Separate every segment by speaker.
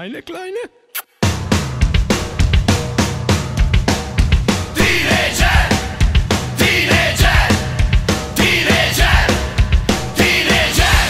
Speaker 1: Eine kleine.
Speaker 2: Teenager, teenager, teenager, teenager.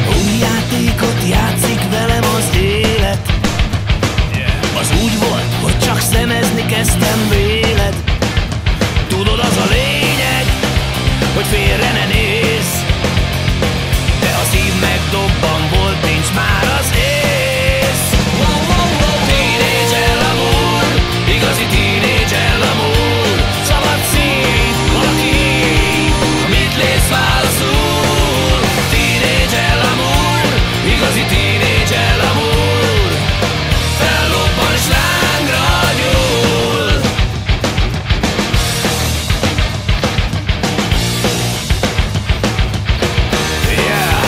Speaker 3: Új játékot játszik velem az élet. Az úgy volt, hogy csak szemezni kezdtem véled. Tudod, az a lényeg, hogy félre ne nézz. De a szív megdobban volt, nincs már az ész. Teenager l'amour, igazi teenager l'amour. Szabad szív, valaki, amit létsz válaszul. Teenager l'amour, igazi teenager l'amour. Fellobban és lángra gyúl. Yeah.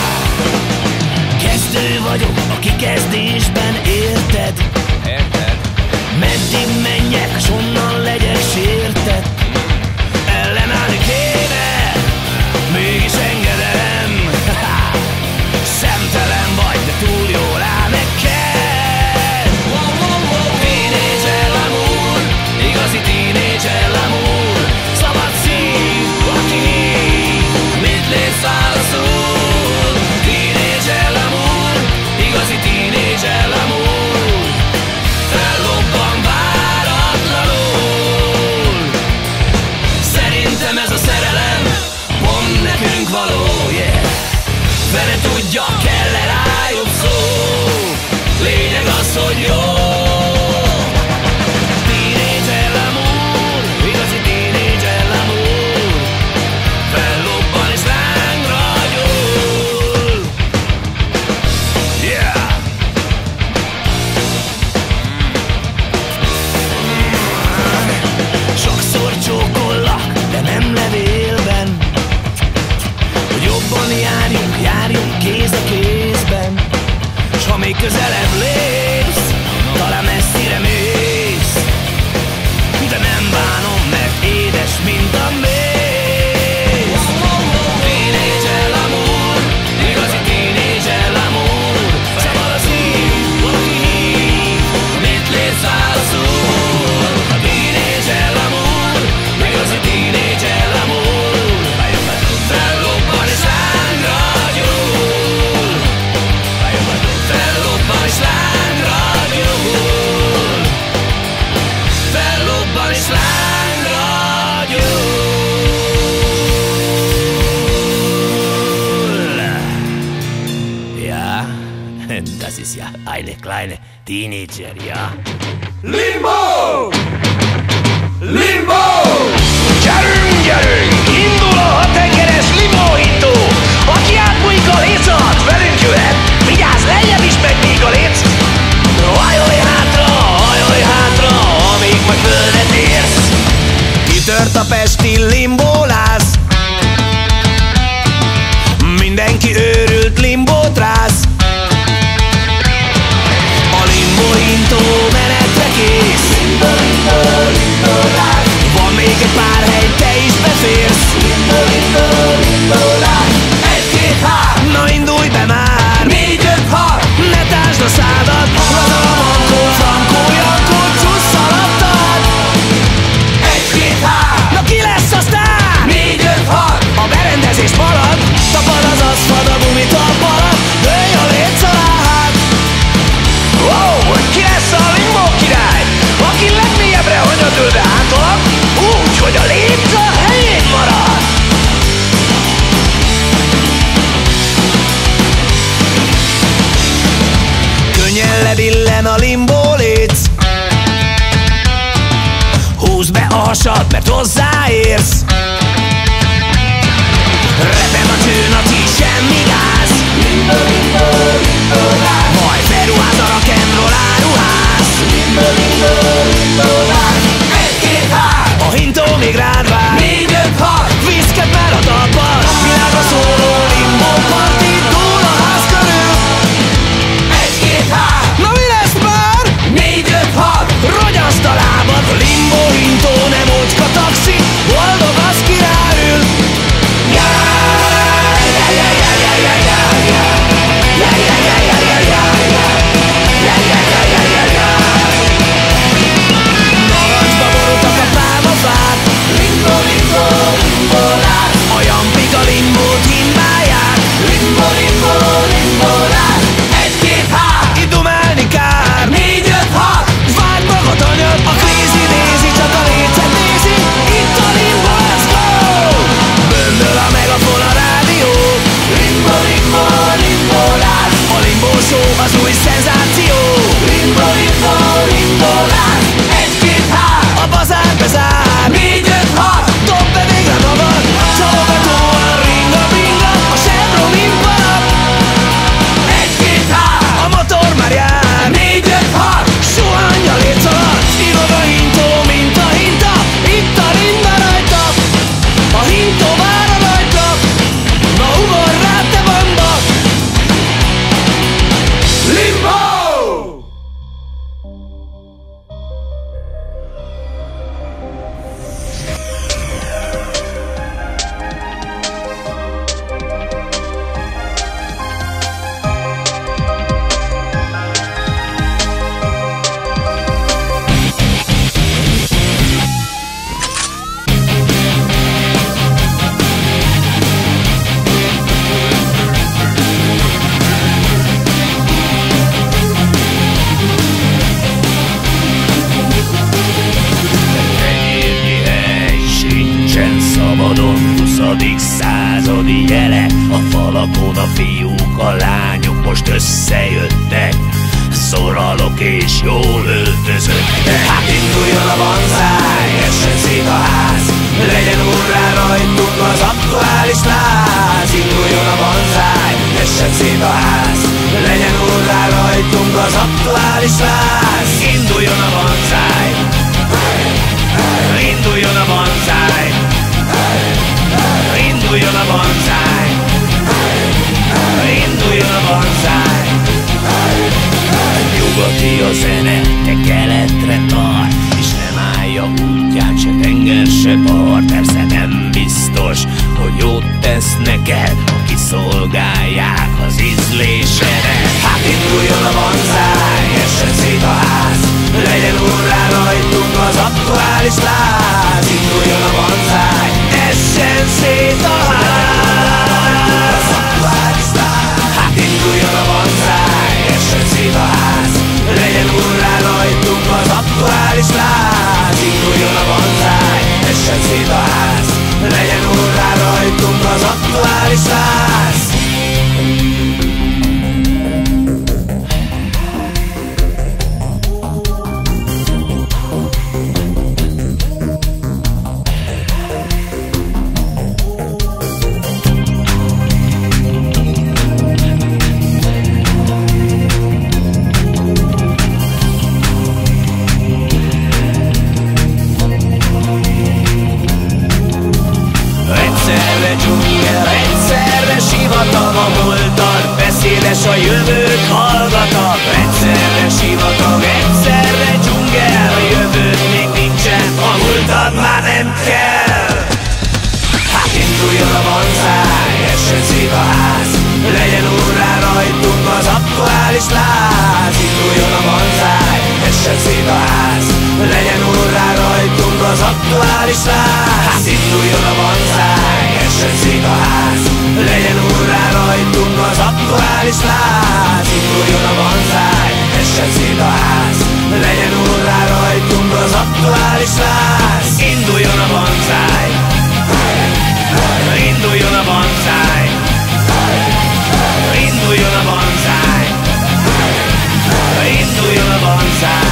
Speaker 3: Kezdő vagyok, a kikezdésben érted? Meddig menjek, s honnan legyek sértett? Ellenállni kéne, mégis engedem. Szemtelen vagy, de túl jól áll neked. Teenager l'amour, igazi teenager l'amour. Szabad szív, aki mit létsz válaszul. Teenager l'amour, igazi teenager l'amour. Fellobban váratlanul. Szerintem ez a szerelem pont nekünk való, yeah. Vele tudja, kell-e rájuk szó. Lényeg az, hogy jó. Teenager l'amour, igazi teenager l'amour. Fellobban és lángra gyúl. Yeah. Sokszor csókollak, de nem levélben. Hogy jobban járjunk kéz a kézben. S ha még közelebb lépsz, talán messzire mész. De nem bánom, mert édes, mint a méz. Teenager l'amour, igazi teenager l'amour. Szabad a szív, valaki hív, mit létsz válaszul. Teenager l'amour, igazi teenager l'amour. Fellobban és lángra gyúl. Fellobban és lángra gyúl. Fellobban és lángra gyúl. Ja, das ist ja eine kleine Teenager, ja.
Speaker 2: Limbo! Limbo!
Speaker 3: Gyerünk, gyerünk! Indul a hatengeres limóhintó! Aki átbújik a léc alatt, velünk jöhet! Vigyázz, lejjebb is megy még a léc! Hajolj hátra, amíg majd földet érsz! Kitört a pesti limbóláz. Mindenki őrült limbót ráz. A limbohintó menetre kész. Van még egy pár hely, te is beférsz.
Speaker 2: Egy-két hár,
Speaker 3: Na indulj be már!
Speaker 2: 4-5-6.
Speaker 3: Ne tásd a szádat! Lazar a mankó, frankó, jankó, csúsz alattad!
Speaker 2: Egy-két hár,
Speaker 3: Na ki lesz a sztár?
Speaker 2: 4-5-6.
Speaker 3: A berendezés marad, tapad az aszfalt, a gumitalp alatt, dőlj a léc alá hát! Wow, ki lesz a limbo király? Aki legmélyebbre hanyatül be hátolat, úgy, hogy a léc a helyén marad! Könnyen lebillen a limbo léc. Húzd be a hasad, mert hozzáérsz. Repem a cső, naci, semmi gáz. Majd beruház a rock'n'roll áruház.
Speaker 2: Egy-két hár,
Speaker 3: A hintó még rád vár.
Speaker 2: 4-5-6.
Speaker 3: Viszked már a talpad. Világra szóló limbo parti, túl a ház körül. távoli jele. A falakon a fiúk, a lányok most összejöttek, szoralok és jól öltözöttek.
Speaker 2: Hát induljon a banzáj, essen szét a ház, legyen úrrá rajtunk az aktuális láz. Induljon a banzáj, essen szét a ház, legyen úrrá rajtunk az aktuális láz.
Speaker 3: Induljon a banzáj, induljon a banzáj, induljon a banzáj, induljon a banzáj. Nyugati a zene, de keletre tart, és nem állja útját se tenger, se part. Persze nem biztos, hogy jót tesz neked, ha kiszolgálják az ízlésedet.
Speaker 2: Hát induljon a banzáj, essen szét a ház, legyen úrrá rajtunk az aktuális láz. Induljon a banzáj, essen szét a ház, az aktuális láz. Hát induljon a banzáj, essen szét a ház, legyen úrrá rajtunk az aktuális láz. Induljon a banzáj, essen szét a ház, legyen úrrá rajtunk az aktuális láz.
Speaker 3: Egyszerre dzsungel, egyszerre sivatag, a múltad beszédes, a jövőt hallgatag. Egyszerre sivatag, egyszerre dzsungel, a jövőt még nincsen, a múltad már nem kell.
Speaker 2: Hát induljon a banzáj, essen szét a ház, legyen úrrá rajtunk az aktuális láz. Induljon a banzáj, essen szét a ház, legyen úrrá rajtunk az aktuális láz. Hát induljon a banzáj, essen szét a ház, legyen úrrá rajtunk az aktuális láz. Induljon a banzáj, essen szét a ház, legyen úrrá rajtunk az aktuális láz.
Speaker 3: Induljon a banzáj, induljon a banzáj, induljon a banzáj, induljon a banzáj.